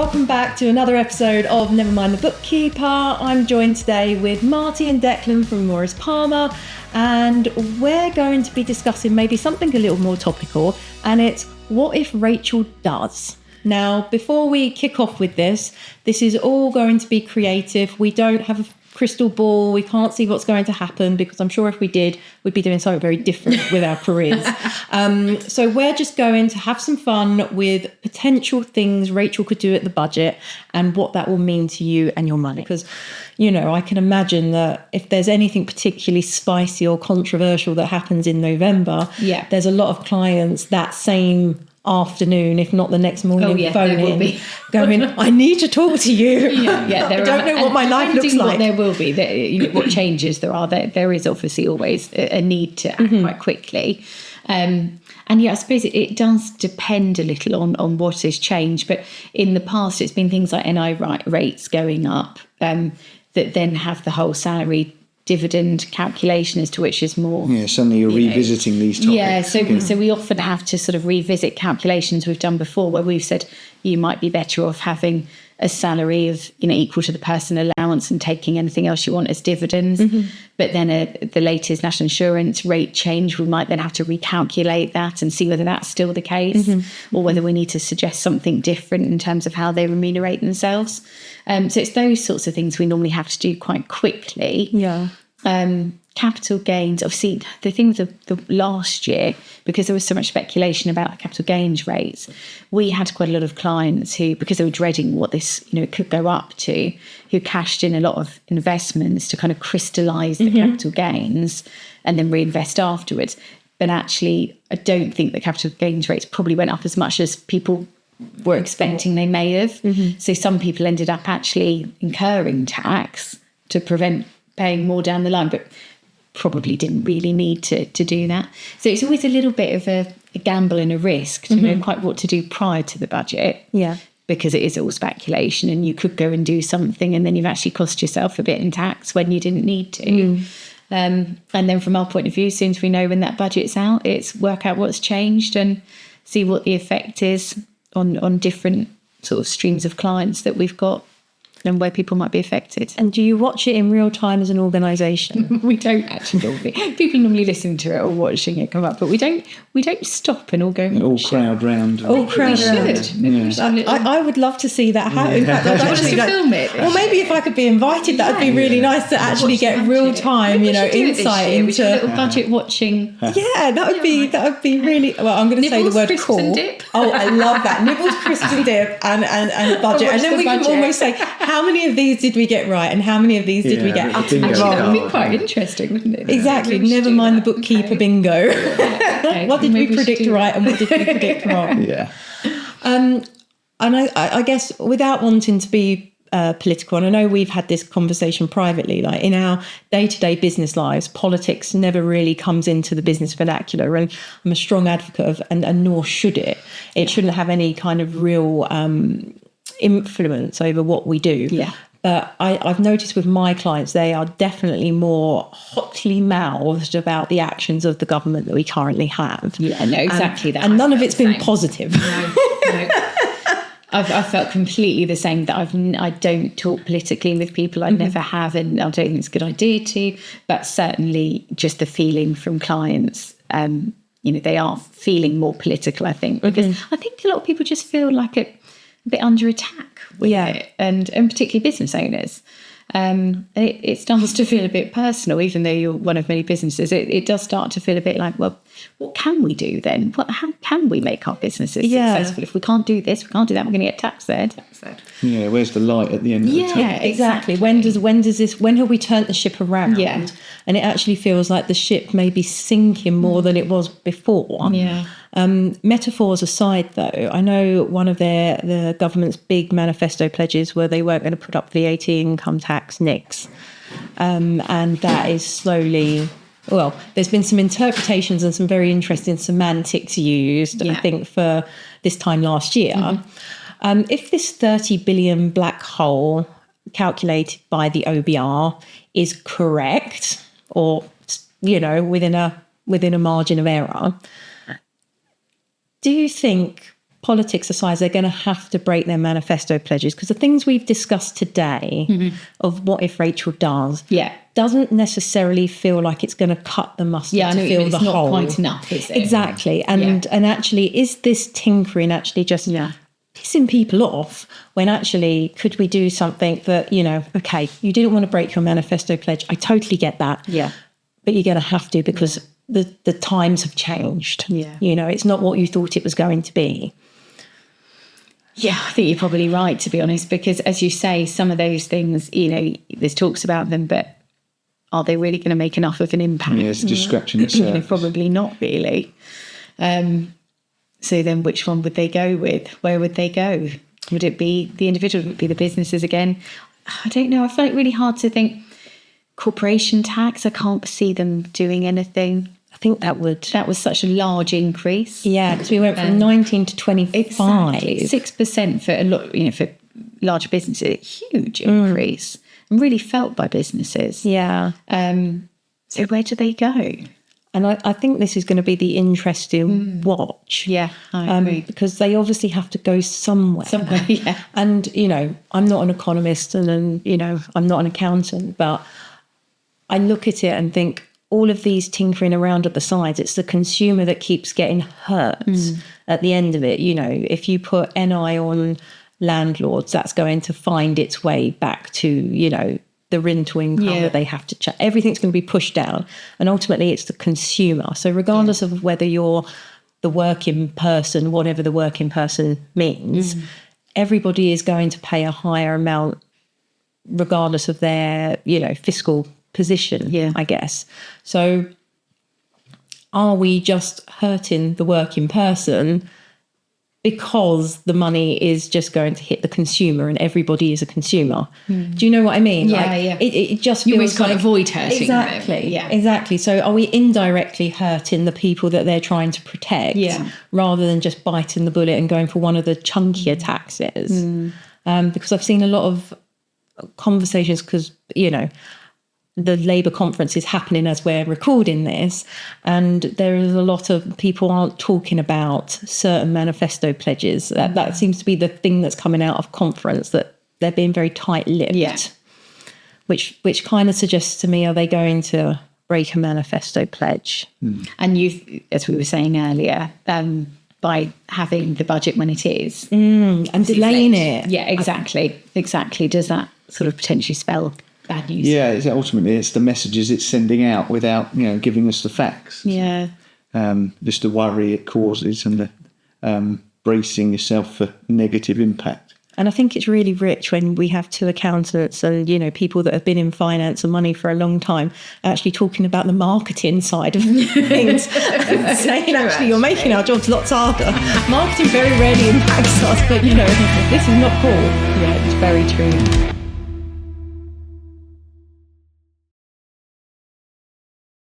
welcome back to another episode of Never Mind the Bookkeeper. I'm joined today with Marti and Declan from Morris Palmer, and we're going to be discussing maybe something a little more topical, and it's what if Rachel does? Now, before we kick off with this is all going to be creative. We don't have a crystal ball. We can't see what's going to happen, because I'm sure if we did, we'd be doing something very different with our careers. So we're just going to have some fun with potential things Rachel could do at the budget and what that will mean to you and your money. Because, you know, I can imagine that if there's anything particularly spicy or controversial that happens in November, there's a lot of clients that same afternoon, if not the next morning, phoning, going, I need to talk to you. I don't know what my life looks like. There will be, what changes there are. There is obviously always a need to act quite quickly. And I suppose it does depend a little on what has changed. But in the past, it's been things like NI rates going up that then have the whole salary dividend calculation as to which is more. Yeah, suddenly you're revisiting these topics. Yeah, so we often have to sort of revisit calculations we've done before, where we've said you might be better off having a salary of, equal to the personal allowance and taking anything else you want as dividends. But then the latest national insurance rate change, we might then have to recalculate that and see whether that's still the case, or whether we need to suggest something different in terms of how they remunerate themselves. So it's those sorts of things we normally have to do quite quickly. Capital gains, obviously the thing with the last year, because there was so much speculation about capital gains rates, we had quite a lot of clients who, because they were dreading what this could go up to, who cashed in a lot of investments to kind of crystallise the capital gains and then reinvest afterwards. But actually, I don't think the capital gains rates probably went up as much as people were expecting they may have. So some people ended up actually incurring tax to prevent paying more down the line, but probably didn't really need to do that. So it's always a little bit of a gamble and a risk to know quite what to do prior to the budget. Because it is all speculation, and you could go and do something and then you've actually cost yourself a bit in tax when you didn't need to. And then from our point of view, as soon as we know when that budget's out, it's work out what's changed and see what the effect is on different sort of streams of clients that we've got and where people might be affected. And do you watch it in real time as an organisation? We don't actually. People normally listen to it or watching it come up, but we don't stop and all go. All crowd round. I would love to see that happen. In fact, I'd actually film it. Or maybe if I could be invited, that would be really nice to actually get real time, insight into a little budget watching. Yeah, that would be really. Well, I'm going to say the word crisp cool. And dip. Oh, I love that. Nibbles, crisp and dip, and budget, and then we can almost say, how many of these did we get right and how many of these did we get utterly wrong? That would be quite interesting, wouldn't it? Exactly. Never mind the bookkeeper bingo. What did we predict right and what did we predict wrong? And I guess without wanting to be political, and I know we've had this conversation privately, like in our day-to-day business lives, politics never really comes into the business vernacular, and I'm a strong advocate of, and nor should it. It shouldn't have any kind of real influence over what we do. But I've noticed with my clients, they are definitely more hotly mouthed about the actions of the government that we currently have. Exactly that. And none of it's been positive. No. I've felt completely the same, that I don't talk politically with people. I never have, and I don't think it's a good idea to. But certainly just the feeling from clients, they are feeling more political, I think, because I think a lot of people just feel like a bit under attack with it, and particularly business owners. It starts to feel a bit personal, even though you're one of many businesses. It does start to feel a bit like, well, what can we do then? How can we make our businesses successful? If we can't do this, we can't do that, we're going to get taxed there. Yeah, where's the light at the end of the tunnel? Yeah, exactly. When have we turned the ship around? And it actually feels like the ship may be sinking more than it was before. Metaphors aside, though, I know one of the government's big manifesto pledges were they weren't going to put up VAT, income tax, NICs. And that is slowly... Well, there's been some interpretations and some very interesting semantics used, I think, for this time last year. If this 30 billion black hole calculated by the OBR is correct, or, within a margin of error, do you think politics aside, they're going to have to break their manifesto pledges, because the things we've discussed today of what if Rachel does, doesn't necessarily feel like it's going to cut the mustard to fill the hole. It's not quite enough, is it? Exactly. And actually, is this tinkering actually just pissing people off, when actually could we do something that, okay, you didn't want to break your manifesto pledge. I totally get that. Yeah. But you're going to have to, because the times have changed. Yeah. It's not what you thought it was going to be. Yeah, I think you're probably right, to be honest, because as you say, some of those things, there's talks about them, but are they really going to make enough of an impact? Yeah, it's just scratching the surface. Probably not really. So then which one would they go with? Where would they go? Would it be the individual? Would it be the businesses again? I don't know. I find it really hard to think. Corporation tax, I can't see them doing anything. I think that was such a large increase. Yeah, because we went from 19 to 25. Exactly. 6% for a lot, for larger businesses, huge increase, and really felt by businesses. Yeah. So where do they go? And I think this is going to be the interesting watch. Yeah, I agree. Because they obviously have to go somewhere. Yeah. And, I'm not an economist and I'm not an accountant, but I look at it and think all of these tinkering around at the sides, it's the consumer that keeps getting hurt at the end of it. If you put NI on landlords, that's going to find its way back to, the rental income that they have to check. Everything's going to be pushed down. And ultimately, it's the consumer. So regardless of whether you're the working person, whatever the working person means, everybody is going to pay a higher amount regardless of their, fiscal position, I guess. So are we just hurting the working person because the money is just going to hit the consumer and everybody is a consumer? Do you know what I mean? Yeah. It just feels you always can't avoid hurting exactly them. Yeah, exactly. So are we indirectly hurting the people that they're trying to protect, rather than just biting the bullet and going for one of the chunkier taxes? Because I've seen a lot of conversations, because the Labour conference is happening as we're recording this, and there is a lot of people aren't talking about certain manifesto pledges. That seems to be the thing that's coming out of conference, that they're being very tight-lipped, which kind of suggests to me, are they going to break a manifesto pledge? And you've, as we were saying earlier, by having the budget when it is. And delaying it. Yeah, exactly. Does that sort of potentially spell bad news? Yeah, ultimately it's the messages it's sending out without giving us the facts. Yeah. Just the worry it causes, and the bracing yourself for negative impact. And I think it's really rich when we have two accountants and people that have been in finance and money for a long time actually talking about the marketing side of things, saying actually you're making our jobs lots harder. Marketing very rarely impacts us, but this is not cool. Yeah, it's very true.